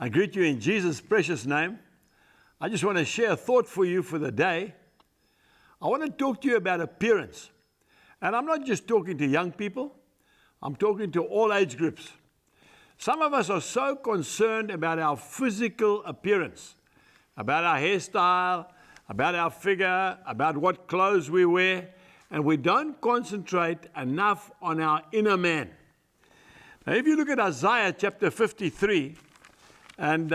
I greet you in Jesus' precious name. I just want to share a thought for you for the day. I want to talk to you about appearance. And I'm not just talking to young people. I'm talking to all age groups. Some of us are so concerned about our physical appearance, about our hairstyle, about our figure, about what clothes we wear, and we don't concentrate enough on our inner man. Now, if you look at Isaiah chapter 53, and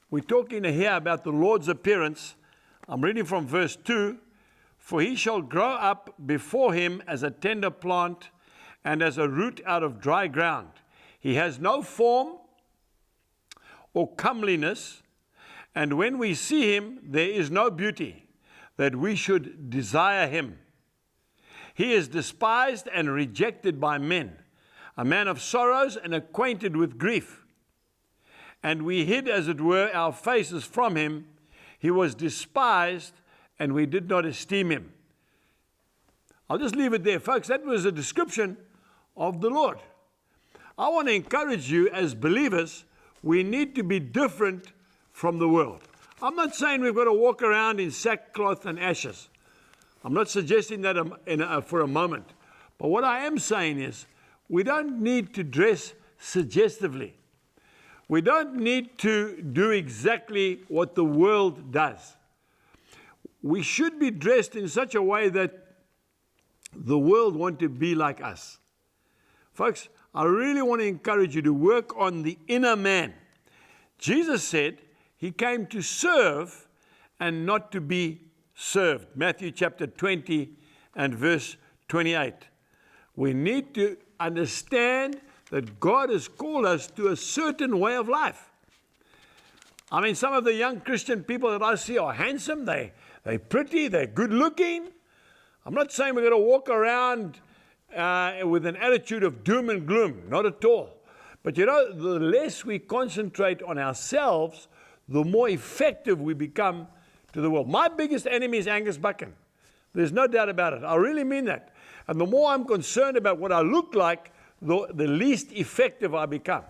we're talking here about the Lord's appearance. I'm reading from verse 2. For he shall grow up before him as a tender plant and as a root out of dry ground. He has no form or comeliness, and when we see him, there is no beauty that we should desire him. He is despised and rejected by men, a man of sorrows and acquainted with grief. And we hid, as it were, our faces from him. He was despised, and we did not esteem him. I'll just leave it there, folks. That was a description of the Lord. I want to encourage you as believers, we need to be different from the world. I'm not saying we've got to walk around in sackcloth and ashes. I'm not suggesting that for a moment. But what I am saying is, we don't need to dress suggestively. We don't need to do exactly what the world does. We should be dressed in such a way that the world want to be like us. Folks, I really want to encourage you to work on the inner man. Jesus said he came to serve and not to be served. Matthew chapter 20 and verse 28. We need to understand that God has called us to a certain way of life. I mean, some of the young Christian people that I see are handsome, they're pretty, they're good looking. I'm not saying we're going to walk around with an attitude of doom and gloom, not at all. But you know, the less we concentrate on ourselves, the more effective we become to the world. My biggest enemy is Angus Buchan. There's no doubt about it. I really mean that. And the more I'm concerned about what I look like, the least effective I become.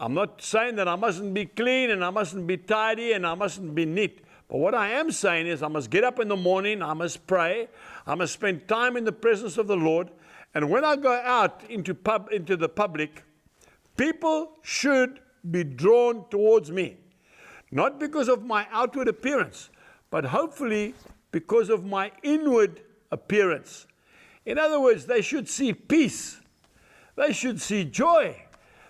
I'm not saying that I mustn't be clean and I mustn't be tidy and I mustn't be neat. But what I am saying is I must get up in the morning, I must pray, I must spend time in the presence of the Lord. And when I go out into the public, people should be drawn towards me. Not because of my outward appearance, but hopefully because of my inward appearance. In other words, they should see peace. They should see joy.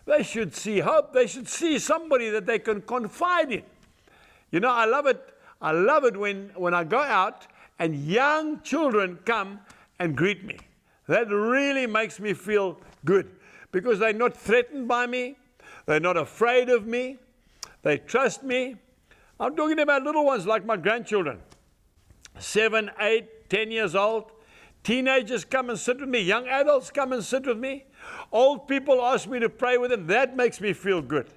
They should see hope. They should see somebody that they can confide in. You know, I love it. I love it when I go out and young children come and greet me. That really makes me feel good because they're not threatened by me. They're not afraid of me. They trust me. I'm talking about little ones like my grandchildren, 7, 8, 10 years old. Teenagers come and sit with me. Young adults come and sit with me. Old people ask me to pray with them. That makes me feel good.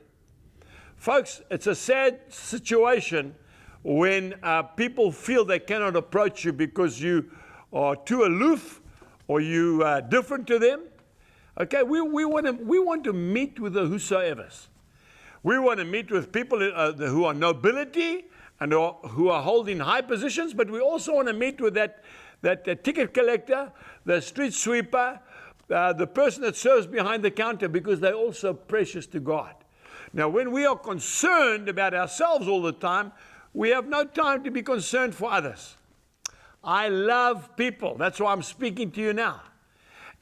Folks, it's a sad situation when people feel they cannot approach you because you are too aloof or you are different to them. Okay, we want to meet with the whosoevers. We want to meet with people who are nobility and who are holding high positions, but we also want to meet with that ticket collector, the street sweeper, the person that serves behind the counter, because they're also precious to God. Now, when we are concerned about ourselves all the time, we have no time to be concerned for others. I love people. That's why I'm speaking to you now.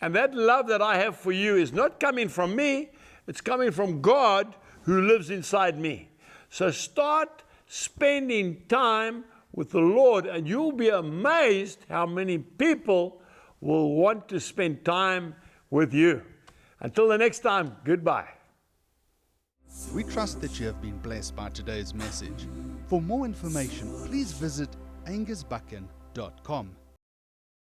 And that love that I have for you is not coming from me. It's coming from God who lives inside me. So start spending time with the Lord, and you'll be amazed how many people will want to spend time with you. Until the next time, goodbye. We trust that you have been blessed by today's message. For more information, please visit angusbuchan.com.